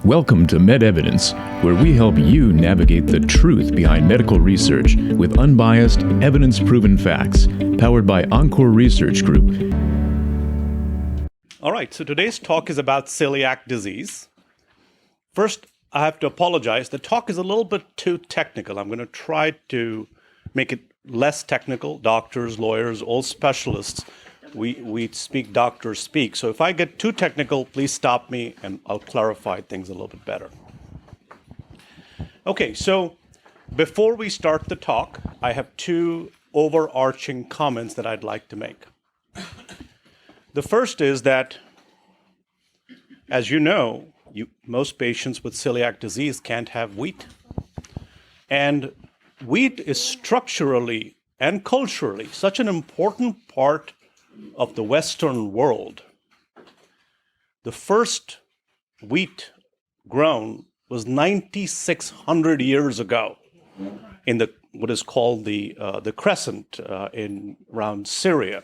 Welcome to MedEvidence, where we help you navigate the truth behind medical research with unbiased, evidence-proven facts, powered by ENCORE Research Group. All right, so today's talk is about celiac disease. First, I have to apologize. The talk is a little bit too technical. I'm going to try to make it less technical. Doctors, lawyers, all specialists, we speak, doctors speak. So if I get too technical, please stop me and I'll clarify things a little bit better. Okay, so before we start the talk, I have two overarching comments that I'd like to make. The first is that, as you know, most patients with celiac disease can't have wheat. And wheat is structurally and culturally such an important part of the Western world. The first wheat grown was 9,600 years ago in what is called the Crescent around Syria.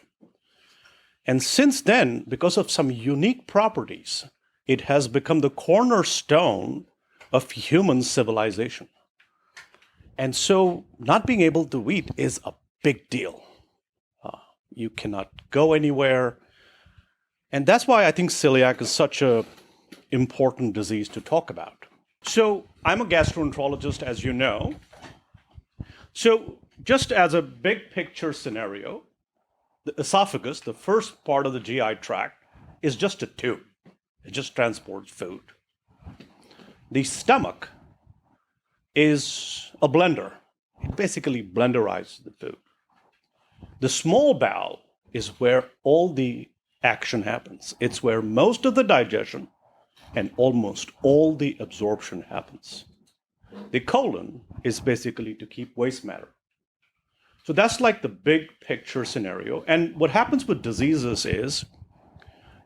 And since then, because of some unique properties, it has become the cornerstone of human civilization. And so not being able to eat is a big deal. You cannot go anywhere. And that's why I think celiac is such an important disease to talk about. So I'm a gastroenterologist, as you know. So just as a big picture scenario, the esophagus, the first part of the GI tract, is just a tube. It just transports food. The stomach is a blender. It basically blenderizes the food. The small bowel is where all the action happens. It's where most of the digestion and almost all the absorption happens. The colon is basically to keep waste matter. So that's like the big picture scenario. And what happens with diseases is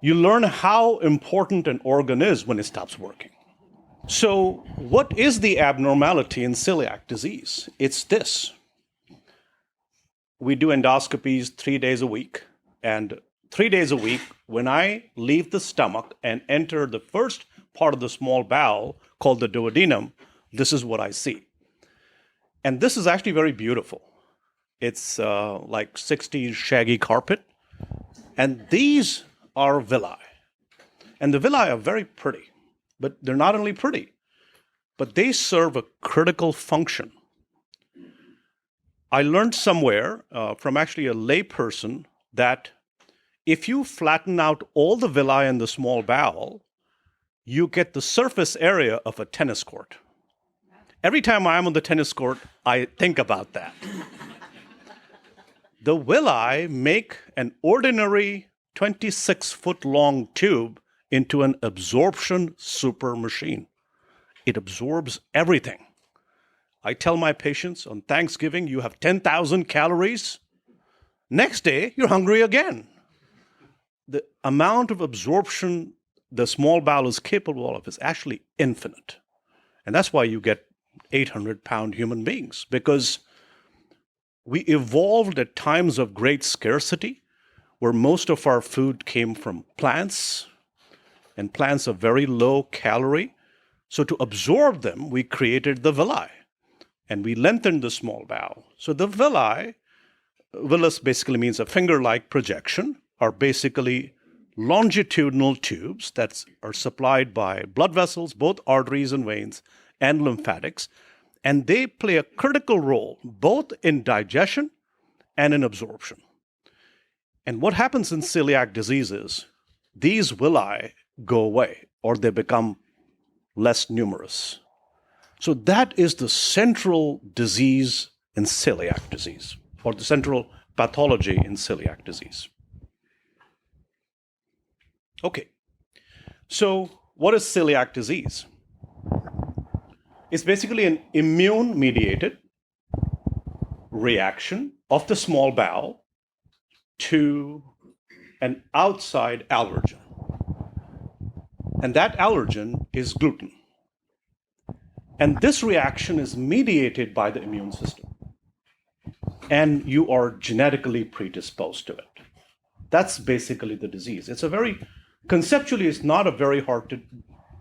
you learn how important an organ is when it stops working. So what is the abnormality in celiac disease? It's this. We do endoscopies 3 days a week. And 3 days a week, when I leave the stomach and enter the first part of the small bowel called the duodenum, this is what I see. And this is actually very beautiful. It's like 60s shaggy carpet. And these are villi. And the villi are very pretty. But they're not only pretty, but they serve a critical function. I learned somewhere from actually a layperson that if you flatten out all the villi in the small bowel, you get the surface area of a tennis court. Every time I'm on the tennis court, I think about that. The villi make an ordinary 26-foot-long tube into an absorption super machine. It absorbs everything. I tell my patients on Thanksgiving, you have 10,000 calories. Next day, you're hungry again. The amount of absorption the small bowel is capable of is actually infinite. And that's why you get 800-pound human beings, because we evolved at times of great scarcity, where most of our food came from plants, and plants are very low calorie. So to absorb them, we created the villi, and we lengthened the small bowel. So the villi, villus basically means a finger-like projection, are basically longitudinal tubes that are supplied by blood vessels, both arteries and veins, and lymphatics, and they play a critical role both in digestion and in absorption. And what happens in celiac disease is these villi go away, or they become less numerous. So that is the central disease in celiac disease, or the central pathology in celiac disease. Okay, so what is celiac disease? It's basically an immune-mediated reaction of the small bowel to an outside allergen. And that allergen is gluten. And this reaction is mediated by the immune system. And you are genetically predisposed to it. That's basically the disease. Conceptually, it's not a very hard to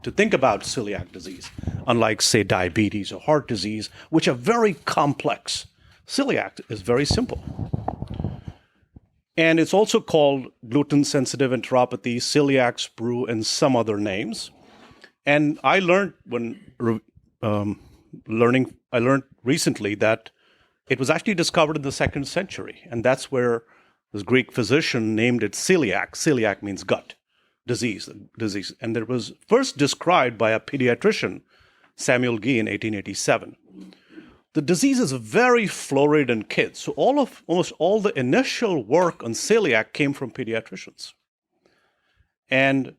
to think about celiac disease, unlike, say, diabetes or heart disease, which are very complex. Celiac is very simple. And it's also called gluten-sensitive enteropathy, celiac sprue, and some other names. And I learned I learned recently that it was actually discovered in the 2nd century, and that's where this Greek physician named it celiac. Celiac means gut disease, and it was first described by a pediatrician, Samuel Gee, in 1887. The disease is very florid in kids, so almost all the initial work on celiac came from pediatricians, and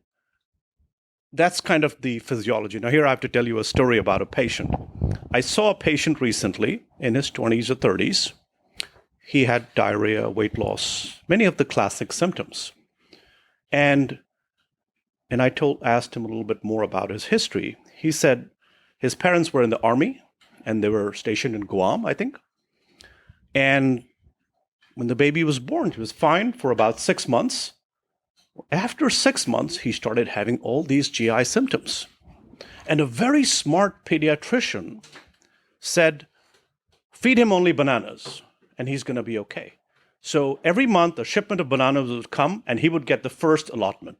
that's kind of the physiology. Now, here I have to tell you a story about a patient. I saw a patient recently in his 20s or 30s. He had diarrhea, weight loss, many of the classic symptoms. And I asked him a little bit more about his history. He said his parents were in the army, and they were stationed in Guam, I think. And when the baby was born, he was fine for about 6 months. After 6 months, he started having all these GI symptoms. And a very smart pediatrician said, feed him only bananas, and he's going to be okay. So every month, a shipment of bananas would come, and he would get the first allotment.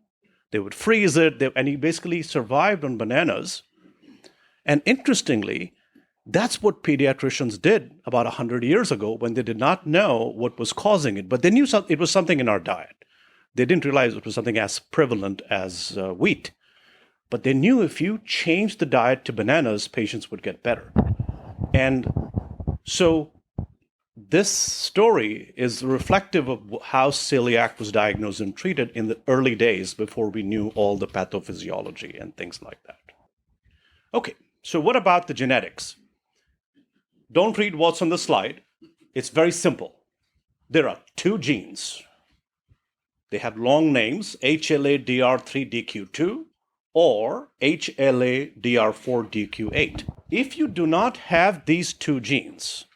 They would freeze it, and he basically survived on bananas. And interestingly, that's what pediatricians did about 100 years ago when they did not know what was causing it, but they knew it was something in our diet. They didn't realize it was something as prevalent as wheat. But they knew if you changed the diet to bananas, patients would get better. And so this story is reflective of how celiac was diagnosed and treated in the early days before we knew all the pathophysiology and things like that. Okay, so what about the genetics? Don't read what's on the slide. It's very simple. There are 2 genes. They have long names, HLA-DR3-DQ2 or HLA-DR4-DQ8. If you do not have these 2 genes,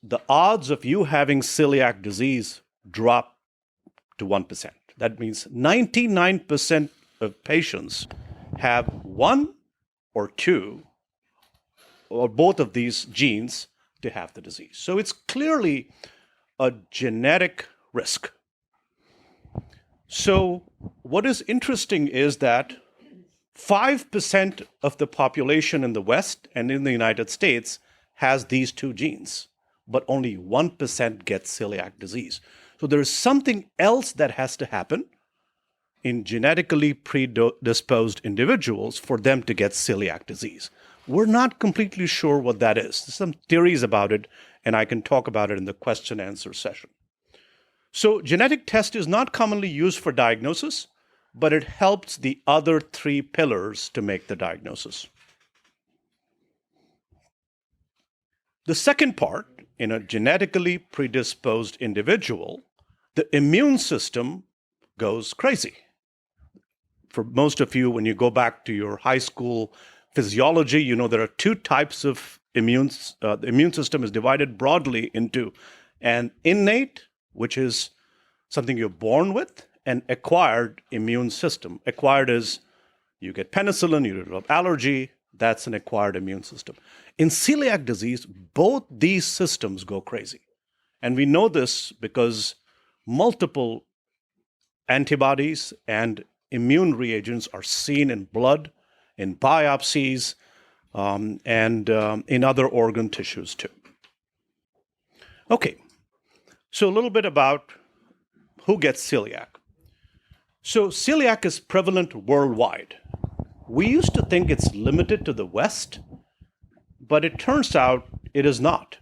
the odds of you having celiac disease drop to 1%. That means 99% of patients have 1 or 2 or both of these genes to have the disease. So it's clearly a genetic risk. So what is interesting is that 5% of the population in the West and in the United States has these 2 genes, but only 1% gets celiac disease. So there is something else that has to happen in genetically predisposed individuals for them to get celiac disease. We're not completely sure what that is. There's some theories about it, and I can talk about it in the question-answer session. So genetic test is not commonly used for diagnosis, but it helps the other 3 pillars to make the diagnosis. The second part, in a genetically predisposed individual, the immune system goes crazy. For most of you, when you go back to your high school physiology, you know there are 2 types of immunes. The immune system is divided broadly into an innate, which is something you're born with, and acquired immune system. Acquired is you get penicillin, you develop allergy, that's an acquired immune system. In celiac disease, both these systems go crazy. And we know this because multiple antibodies and immune reagents are seen in blood, in biopsies, and in other organ tissues too. Okay, so a little bit about who gets celiac. So celiac is prevalent worldwide. We used to think it's limited to the West, but it turns out it is not.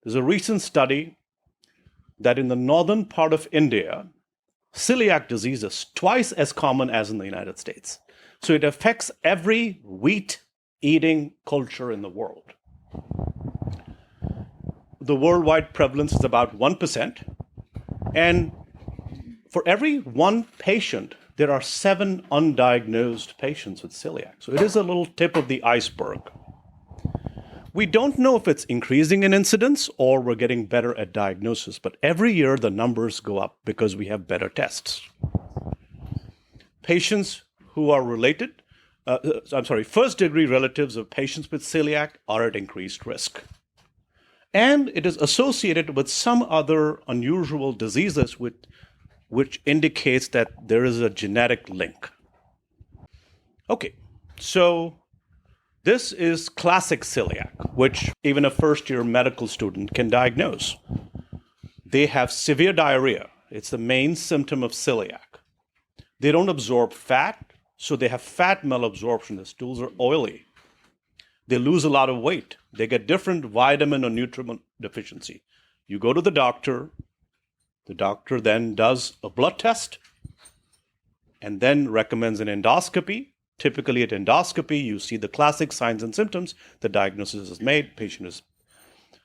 There's a recent study that in the northern part of India, celiac disease is twice as common as in the United States. So it affects every wheat-eating culture in the world. The worldwide prevalence is about 1%. And for every 1 patient, there are 7 undiagnosed patients with celiac. So it is a little tip of the iceberg. We don't know if it's increasing in incidence or we're getting better at diagnosis, but every year the numbers go up because we have better tests. Patients who are related first-degree relatives of patients with celiac are at increased risk. And it is associated with some other unusual diseases which indicates that there is a genetic link. Okay, so this is classic celiac, which even a first-year medical student can diagnose. They have severe diarrhea. It's the main symptom of celiac. They don't absorb fat, so they have fat malabsorption. The stools are oily. They lose a lot of weight. They get different vitamin or nutrient deficiency. You go to the doctor then does a blood test and then recommends an endoscopy. Typically at endoscopy, you see the classic signs and symptoms. The diagnosis is made, patient is.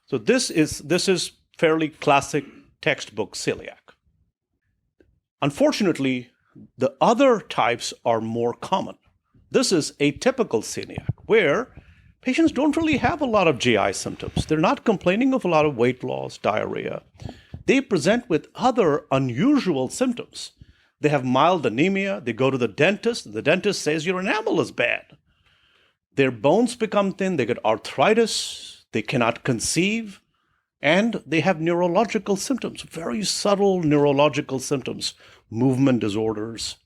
So this is fairly classic textbook celiac. Unfortunately, the other types are more common. This is atypical celiac, where patients don't really have a lot of GI symptoms. They're not complaining of a lot of weight loss, diarrhea. They present with other unusual symptoms. They have mild anemia. They go to the dentist. The dentist says your enamel is bad. Their bones become thin. They get arthritis. They cannot conceive. And they have neurological symptoms, very subtle neurological symptoms, movement disorders.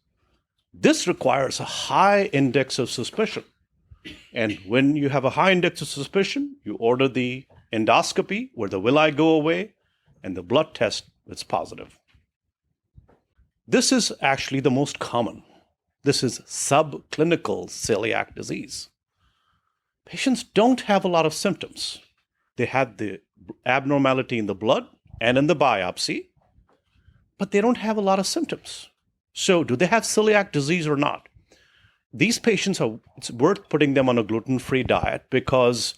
This requires a high index of suspicion. And when you have a high index of suspicion, you order the endoscopy where the villi go away and the blood test is positive. This is actually the most common. This is subclinical celiac disease. Patients don't have a lot of symptoms. They have the abnormality in the blood and in the biopsy, but they don't have a lot of symptoms. So do they have celiac disease or not? These patients it's worth putting them on a gluten-free diet because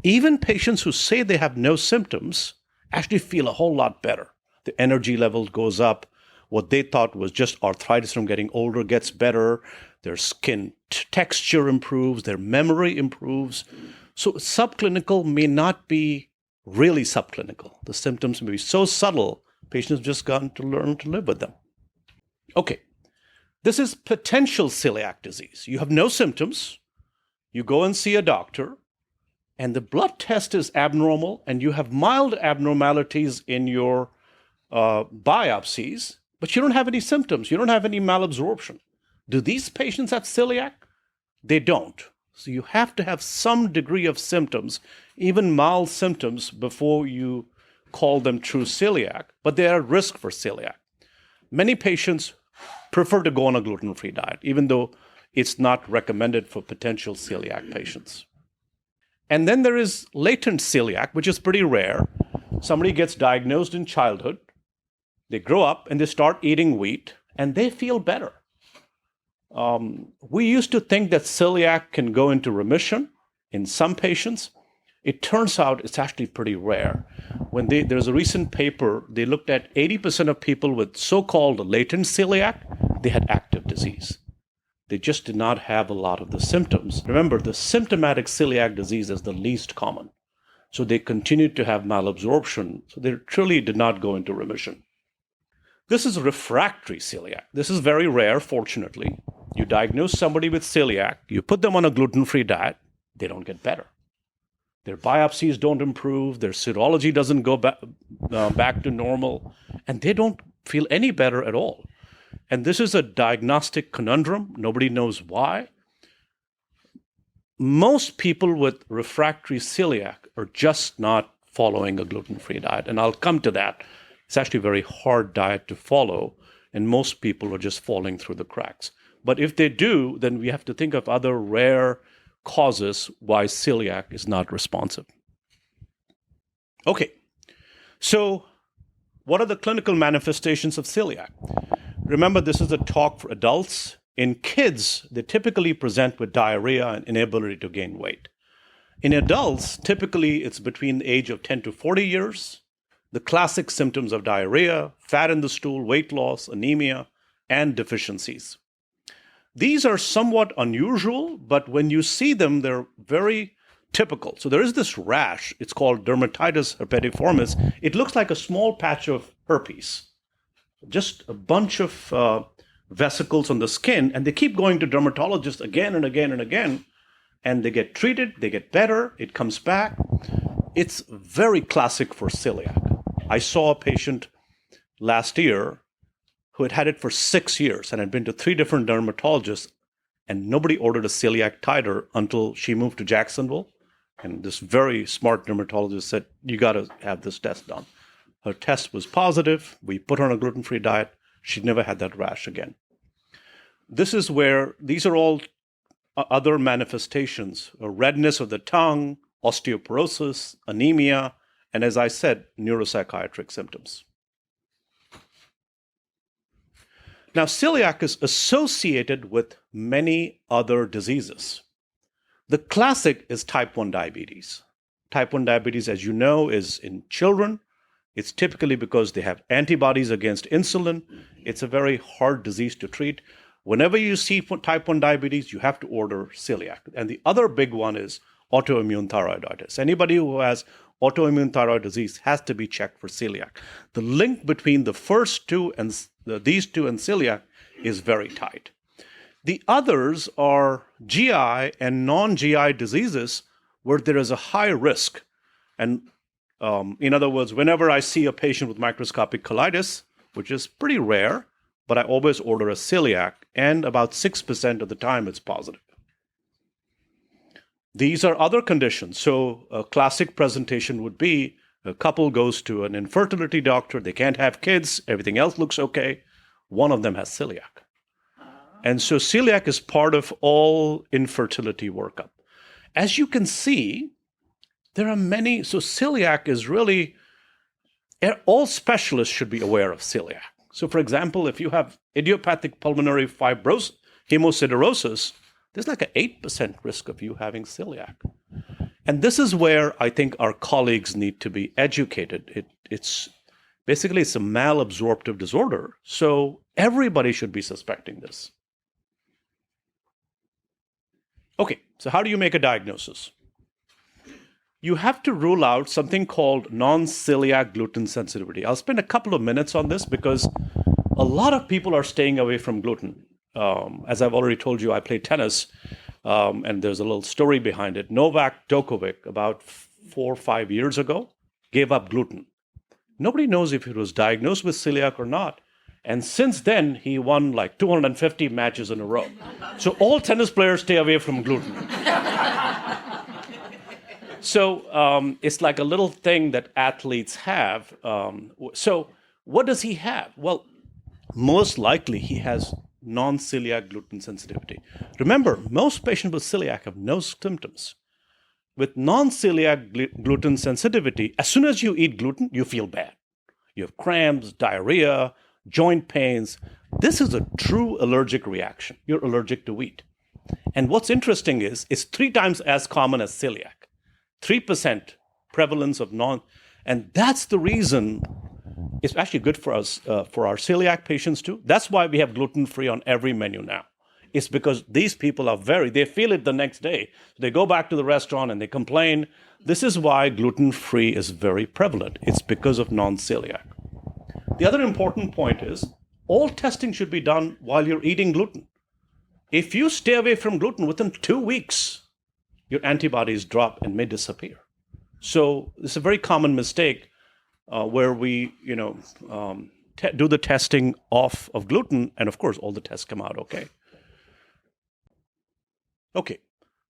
even patients who say they have no symptoms actually feel a whole lot better. The energy level goes up. What they thought was just arthritis from getting older gets better. Their skin texture improves. Their memory improves. So subclinical may not be really subclinical. The symptoms may be so subtle, patients have just gotten to learn to live with them. Okay, this is potential celiac disease. You have no symptoms. You go and see a doctor, and the blood test is abnormal, and you have mild abnormalities in your biopsies, but you don't have any symptoms. You don't have any malabsorption. Do these patients have celiac? They don't. So you have to have some degree of symptoms, even mild symptoms, before you call them true celiac, but they are at risk for celiac. Many patients prefer to go on a gluten-free diet, even though it's not recommended for potential celiac patients. And then there is latent celiac, which is pretty rare. Somebody gets diagnosed in childhood, they grow up and they start eating wheat, and they feel better. We used to think that celiac can go into remission in some patients. It turns out it's actually pretty rare. There's a recent paper, they looked at 80% of people with so-called latent celiac, they had active disease. They just did not have a lot of the symptoms. Remember, the symptomatic celiac disease is the least common. So they continued to have malabsorption. So they truly did not go into remission. This is refractory celiac. This is very rare, fortunately. You diagnose somebody with celiac, you put them on a gluten-free diet, they don't get better. Their biopsies don't improve, their serology doesn't go back to normal, and they don't feel any better at all. And this is a diagnostic conundrum. Nobody knows why. Most people with refractory celiac are just not following a gluten-free diet, and I'll come to that. It's actually a very hard diet to follow, and most people are just falling through the cracks. But if they do, then we have to think of other rare causes why celiac is not responsive. Okay, so what are the clinical manifestations of celiac? Remember, this is a talk for adults. In kids, they typically present with diarrhea and inability to gain weight. In adults, typically it's between the age of 10 to 40 years. The classic symptoms of diarrhea, fat in the stool, weight loss, anemia, and deficiencies. These are somewhat unusual, but when you see them, they're very typical. So there is this rash. It's called dermatitis herpetiformis. It looks like a small patch of herpes. Just a bunch of vesicles on the skin, and they keep going to dermatologists again and again and again, and they get treated, they get better, it comes back. It's very classic for celiac. I saw a patient last year who had had it for 6 years and had been to 3 different dermatologists, and nobody ordered a celiac titer until she moved to Jacksonville. And this very smart dermatologist said, you got to have this test done. Her test was positive. We put her on a gluten-free diet. She never had that rash again. This is where these are all other manifestations, redness of the tongue, osteoporosis, anemia, and as I said, neuropsychiatric symptoms. Now, celiac is associated with many other diseases. The classic is type 1 diabetes. Type 1 diabetes, as you know, is in children. It's typically because they have antibodies against insulin. It's a very hard disease to treat. Whenever you see type 1 diabetes, you have to order celiac. And the other big one is autoimmune thyroiditis. Anybody who has autoimmune thyroid disease has to be checked for celiac. The link between the first two and these two and celiac is very tight. The others are GI and non-GI diseases where there is a high risk. And in other words, whenever I see a patient with microscopic colitis, which is pretty rare, but I always order a celiac, and about 6% of the time it's positive. These are other conditions. So a classic presentation would be a couple goes to an infertility doctor, they can't have kids, everything else looks okay. One of them has celiac. And so celiac is part of all infertility workup. As you can see, there are many, so celiac is really, all specialists should be aware of celiac. So for example, if you have idiopathic pulmonary fibrosis, hemosiderosis, there's like an 8% risk of you having celiac. And this is where I think our colleagues need to be educated. It's a malabsorptive disorder. So everybody should be suspecting this. Okay, so how do you make a diagnosis? You have to rule out something called non-celiac gluten sensitivity. I'll spend a couple of minutes on this because a lot of people are staying away from gluten. As I've already told you, I play tennis, and there's a little story behind it. Novak Djokovic, about 4 or 5 years ago, gave up gluten. Nobody knows if he was diagnosed with celiac or not. And since then, he won like 250 matches in a row. So all tennis players stay away from gluten. So it's like a little thing that athletes have. So what does he have? Well, most likely he has non-celiac gluten sensitivity. Remember, most patients with celiac have no symptoms. With non-celiac gluten sensitivity, as soon as you eat gluten, you feel bad. You have cramps, diarrhea, joint pains. This is a true allergic reaction. You're allergic to wheat. And what's interesting is it's 3 times as common as celiac. 3% prevalence of and that's the reason it's actually good for us, for our celiac patients too. That's why we have gluten-free on every menu now. It's because these people are they feel it the next day. They go back to the restaurant and they complain. This is why gluten-free is very prevalent. It's because of non-celiac. The other important point is all testing should be done while you're eating gluten. If you stay away from gluten within 2 weeks, your antibodies drop and may disappear. So it's a very common mistake where we, do the testing off of gluten, and of course, all the tests come out okay. Okay,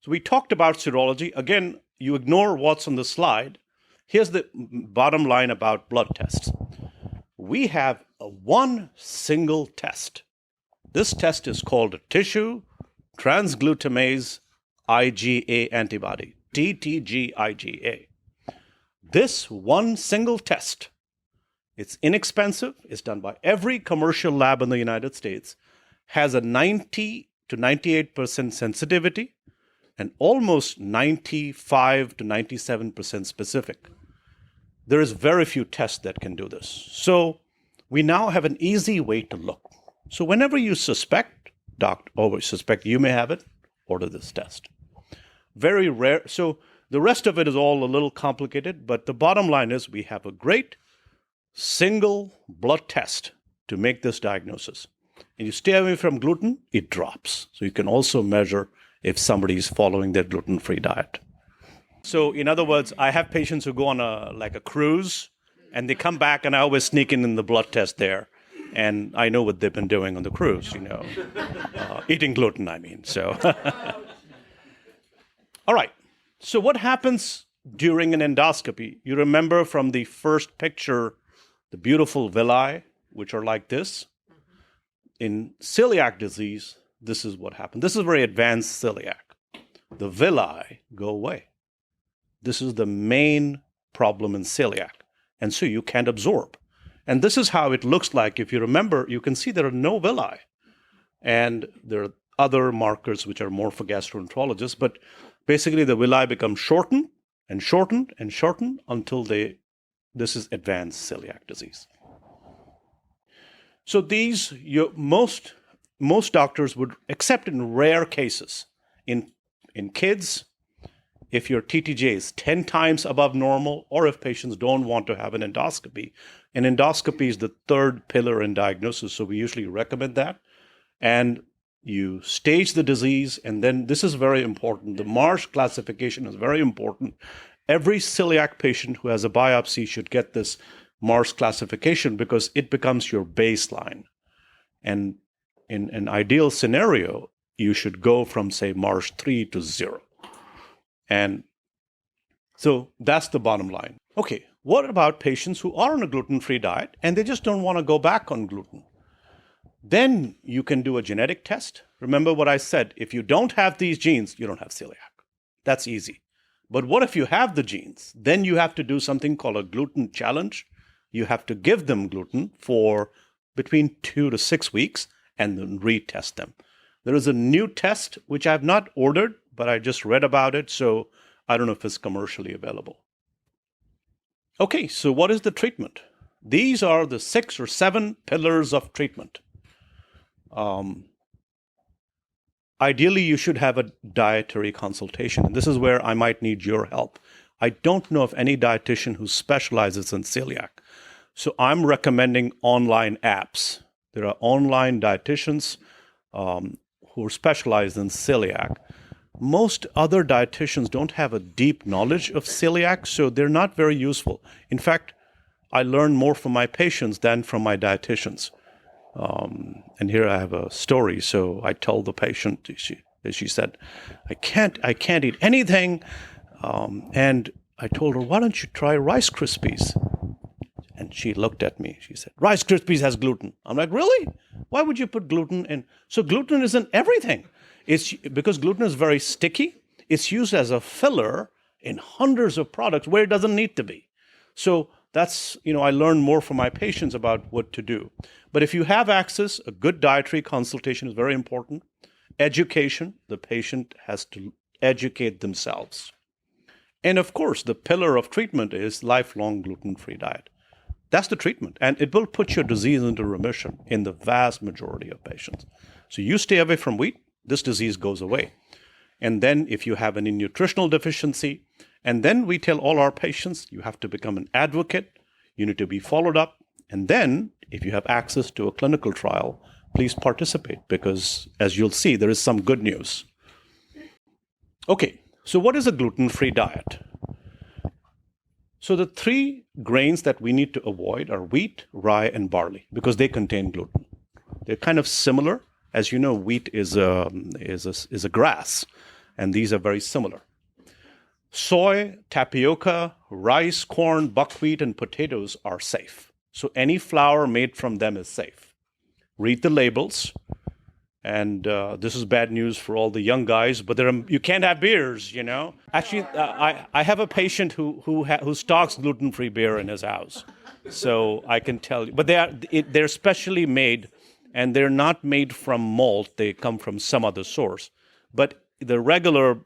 so we talked about serology. Again, you ignore what's on the slide. Here's the bottom line about blood tests. We have one single test. This test is called a tissue transglutamase IgA antibody, TTG-IgA. This one single test, it's inexpensive, it's done by every commercial lab in the United States, has a 90 to 98% sensitivity and almost 95 to 97% specific. There is very few tests that can do this. So we now have an easy way to look. So whenever you suspect, you may have it, order this test. Very rare. So the rest of it is all a little complicated, but the bottom line is we have a great single blood test to make this diagnosis. and you stay away from gluten, it drops. So you can also measure if somebody is following their gluten-free diet. So in other words, I have patients who go on a cruise, and they come back, and I always sneak in the blood test there. And I know what they've been doing on the cruise, eating gluten, I mean. So, all right. So what happens during an endoscopy? You remember from the first picture, the beautiful villi, which are like this. In celiac disease, this is what happens. This is very advanced celiac. The villi go away. This is the main problem in celiac. And so you can't absorb. And this is how it looks like. If you remember, you can see there are no villi. And there are other markers which are more for gastroenterologists. But basically, the villi become shortened and shortened and shortened until this is advanced celiac disease. So these, most doctors would, except in rare cases, in kids, if your TTJ is 10 times above normal, or if patients don't want to have an endoscopy is the third pillar in diagnosis, so we usually recommend that. And you stage the disease, and then this is very important. The Marsh classification is very important. Every celiac patient who has a biopsy should get this Marsh classification because it becomes your baseline. And in an ideal scenario, you should go from, say, Marsh 3 to 0. And so that's the bottom line. Okay, what about patients who are on a gluten-free diet and they just don't want to go back on gluten? Then you can do a genetic test. Remember what I said, if you don't have these genes, you don't have celiac. That's easy. But what if you have the genes? Then you have to do something called a gluten challenge. You have to give them gluten for between 2 to 6 weeks and then retest them. There is a new test which I have not ordered, but I just read about it, so I don't know if it's commercially available. Okay, so what is the treatment? These are the 6 or 7 pillars of treatment. Ideally, you should have a dietary consultation, and this is where I might need your help. I don't know of any dietitian who specializes in celiac, so I'm recommending online apps. There are online dietitians who are specialized in celiac. Most other dietitians don't have a deep knowledge of celiac, so they're not very useful. In fact, I learn more from my patients than from my dietitians. And here I have a story. So I told the patient, she said, I can't eat anything. And I told her, why don't you try Rice Krispies? And she looked at me. She said, Rice Krispies has gluten. I'm like, really? Why would you put gluten in? So gluten is in everything. It's because gluten is very sticky. It's used as a filler in hundreds of products where it doesn't need to be. So that's, I learn more from my patients about what to do. But if you have access, a good dietary consultation is very important. Education, the patient has to educate themselves. And of course, the pillar of treatment is lifelong gluten-free diet. That's the treatment, and it will put your disease into remission in the vast majority of patients. So you stay away from wheat, this disease goes away. And then if you have any nutritional deficiency, and then we tell all our patients, you have to become an advocate, you need to be followed up, and then if you have access to a clinical trial, please participate, because as you'll see, there is some good news. Okay, so what is a gluten-free diet? So the 3 grains that we need to avoid are wheat, rye, and barley, because they contain gluten. They're kind of similar. As you know, wheat is a grass, and these are very similar. Soy, tapioca, rice, corn, buckwheat, and potatoes are safe. So any flour made from them is safe. Read the labels. And this is bad news for all the young guys, but you can't have beers, Actually, I have a patient who stocks gluten-free beer in his house, so I can tell you. But they're specially made, and they're not made from malt. They come from some other source. But the regular,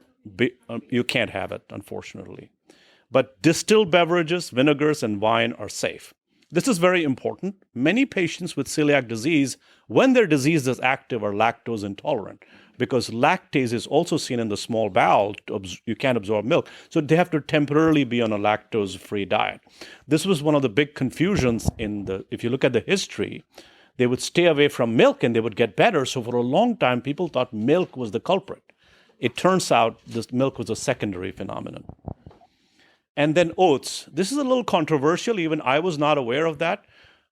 you can't have it, unfortunately. But distilled beverages, vinegars, and wine are safe. This is very important. Many patients with celiac disease, when their disease is active, are lactose intolerant because lactase is also seen in the small bowel. You can't absorb milk. So they have to temporarily be on a lactose-free diet. This was one of the big confusions if you look at the history, they would stay away from milk and they would get better. So for a long time, people thought milk was the culprit. It turns out this milk was a secondary phenomenon. And then oats. This is a little controversial. Even I was not aware of that.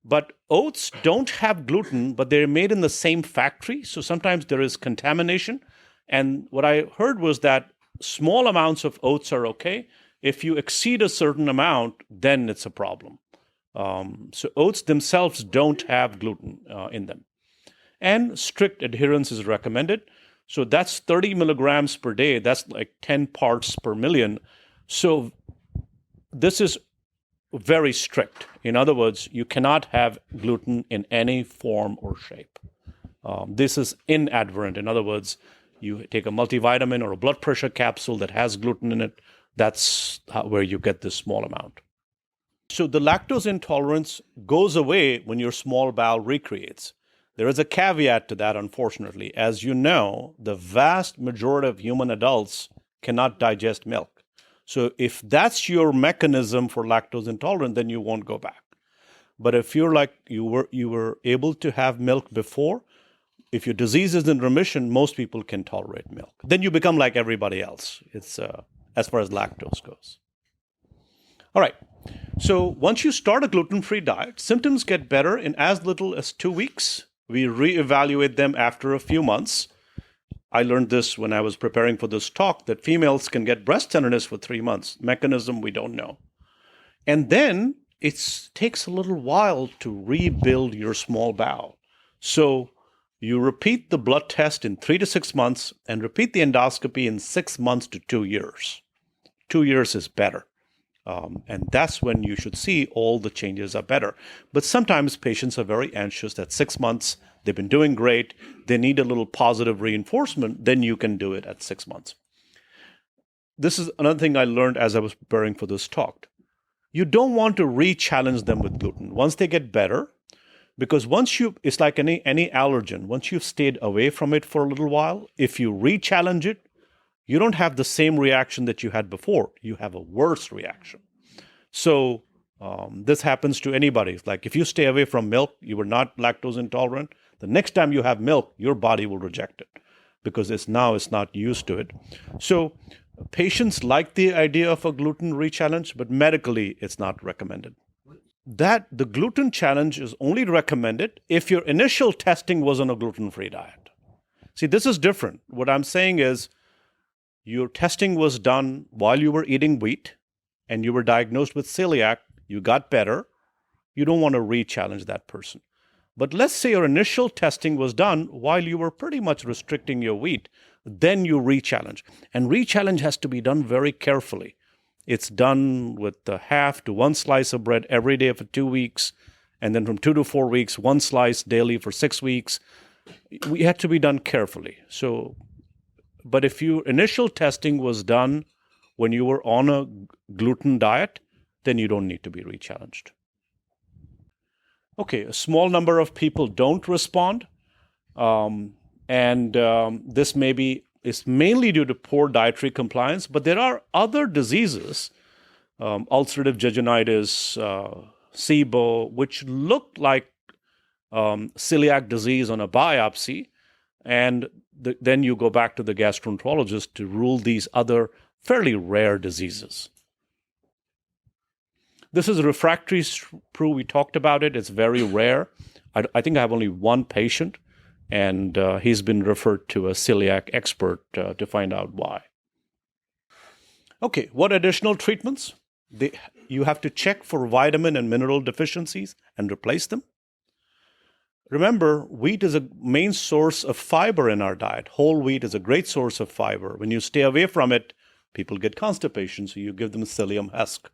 But oats don't have gluten, but they're made in the same factory. So sometimes there is contamination. And what I heard was that small amounts of oats are okay. If you exceed a certain amount, then it's a problem. So oats themselves don't have gluten in them. And strict adherence is recommended. So that's 30 milligrams per day. That's like 10 parts per million. So this is very strict. In other words, you cannot have gluten in any form or shape. This is inadvertent. In other words, you take a multivitamin or a blood pressure capsule that has gluten in it. That's where you get this small amount. So the lactose intolerance goes away when your small bowel recreates. There is a caveat to that, unfortunately. As you know, the vast majority of human adults cannot digest milk. So if that's your mechanism for lactose intolerance, then you won't go back. But if you're like you were able to have milk before, if your disease is in remission, most people can tolerate milk. Then you become like everybody else. It's as far as lactose goes. All right. So once you start a gluten-free diet, symptoms get better in as little as 2 weeks. We reevaluate them after a few months. I learned this when I was preparing for this talk, that females can get breast tenderness for 3 months. Mechanism, we don't know. And then it takes a little while to rebuild your small bowel. So you repeat the blood test in 3 to 6 months and repeat the endoscopy in 6 months to 2 years. 2 years is better. And that's when you should see all the changes are better. But sometimes patients are very anxious at 6 months. They've been doing great. They need a little positive reinforcement. Then you can do it at 6 months. This is another thing I learned as I was preparing for this talk. You don't want to re-challenge them with gluten. Once they get better, because it's like any allergen. Once you've stayed away from it for a little while, if you re-challenge it, you don't have the same reaction that you had before. You have a worse reaction. So this happens to anybody. It's like if you stay away from milk, you were not lactose intolerant. The next time you have milk, your body will reject it because it's not used to it. So patients like the idea of a gluten re-challenge, but medically it's not recommended. That the gluten challenge is only recommended if your initial testing was on a gluten-free diet. See, this is different. What I'm saying is, your testing was done while you were eating wheat and you were diagnosed with celiac, you got better, you don't want to re-challenge that person. But let's say your initial testing was done while you were pretty much restricting your wheat, then you re-challenge. And re-challenge has to be done very carefully. It's done with half to 1 slice of bread every day for 2 weeks, and then from 2 to 4 weeks, 1 slice daily for 6 weeks. We had to be done carefully. But if your initial testing was done when you were on a gluten diet, then you don't need to be re-challenged. Okay, a small number of people don't respond, and this is mainly due to poor dietary compliance, but there are other diseases, ulcerative jejunitis, SIBO, which look like celiac disease on a biopsy, and then you go back to the gastroenterologist to rule these other fairly rare diseases. This is refractory sprue. We talked about it. It's very rare. I think I have only one patient, and he's been referred to a celiac expert to find out why. Okay, what additional treatments? You have to check for vitamin and mineral deficiencies and replace them. Remember, wheat is a main source of fiber in our diet. Whole wheat is a great source of fiber. When you stay away from it, people get constipation, so you give them psyllium husk.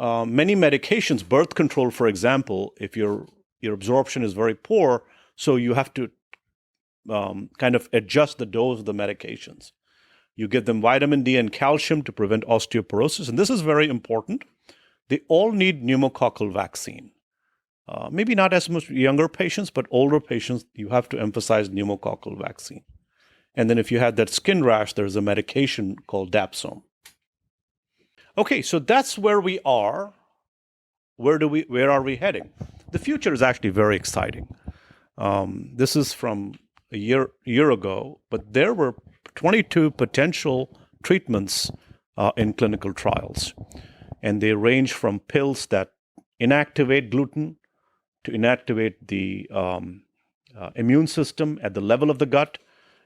Many medications, birth control, for example, if your absorption is very poor, so you have to kind of adjust the dose of the medications. You give them vitamin D and calcium to prevent osteoporosis, and this is very important. They all need pneumococcal vaccine. Maybe not as much younger patients, but older patients, you have to emphasize pneumococcal vaccine. And then if you have that skin rash, there's a medication called Dapsone. Okay, so that's where we are. Where are we heading? The future is actually very exciting. This is from a year ago, but there were 22 potential treatments in clinical trials. And they range from pills that inactivate gluten to inactivate the immune system at the level of the gut,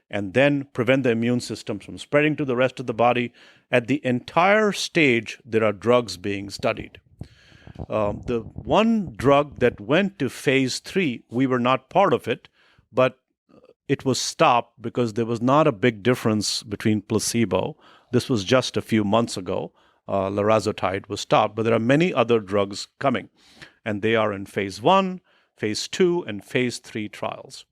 and then prevent the immune system from spreading to the rest of the body. At the entire stage, there are drugs being studied. The one drug that went to phase 3, we were not part of it, but it was stopped because there was not a big difference between placebo. This was just a few months ago. Larazotide was stopped, but there are many other drugs coming, and they are in phase 1, phase 2, and phase 3 trials.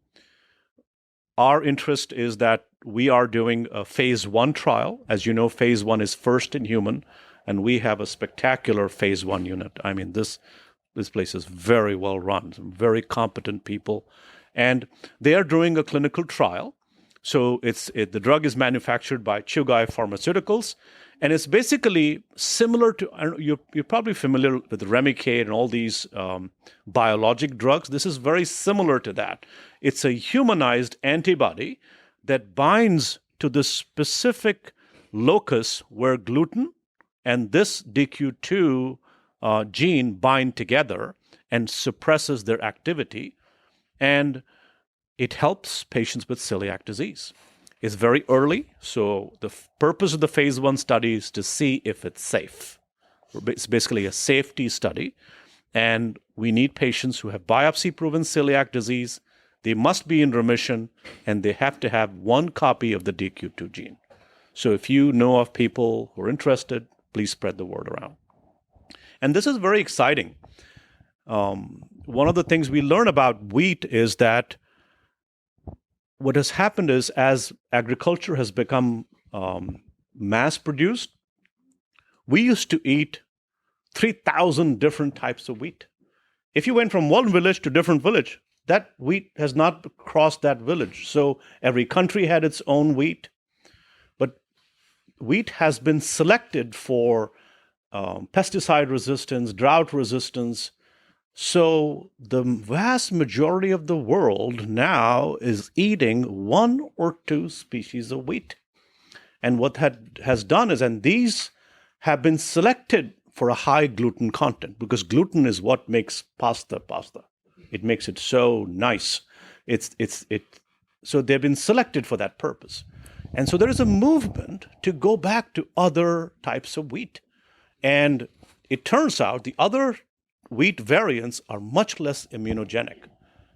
Our interest is that we are doing a phase 1 trial. As you know, phase 1 is first in human, and we have a spectacular phase 1 unit. I mean, this place is very well run, some very competent people, and they are doing a clinical trial. So the drug is manufactured by Chugai Pharmaceuticals, and it's basically similar to, you're probably familiar with Remicade and all these biologic drugs. This is very similar to that. It's a humanized antibody that binds to the specific locus where gluten and this DQ2 gene bind together and suppresses their activity. And it helps patients with celiac disease. It's very early, so the purpose of the phase 1 study is to see if it's safe. It's basically a safety study, and we need patients who have biopsy-proven celiac disease. They must be in remission, and they have to have one copy of the DQ2 gene. So if you know of people who are interested, please spread the word around. And this is very exciting. One of the things we learn about wheat is that what has happened is, as agriculture has become mass-produced, we used to eat 3,000 different types of wheat. If you went from one village to different village, that wheat has not crossed that village. So every country had its own wheat. But wheat has been selected for pesticide resistance, drought resistance. So the vast majority of the world now is eating 1 or 2 species of wheat. And what has done is, and these have been selected for a high gluten content, because gluten is what makes pasta. It makes it so nice. So they've been selected for that purpose. And so there is a movement to go back to other types of wheat. And it turns out the other wheat variants are much less immunogenic.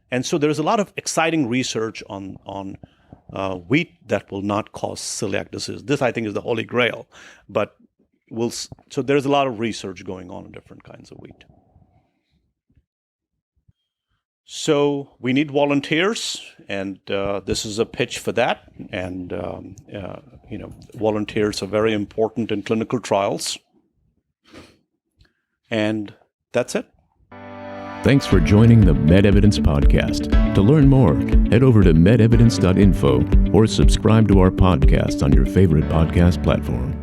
And so there's a lot of exciting research on wheat that will not cause celiac disease. This, I think, is the holy grail. But so there's a lot of research going on different kinds of wheat. So we need volunteers, and this is a pitch for that. And volunteers are very important in clinical trials. And that's it. Thanks for joining the MedEvidence podcast. To learn more, head over to medevidence.info or subscribe to our podcast on your favorite podcast platform.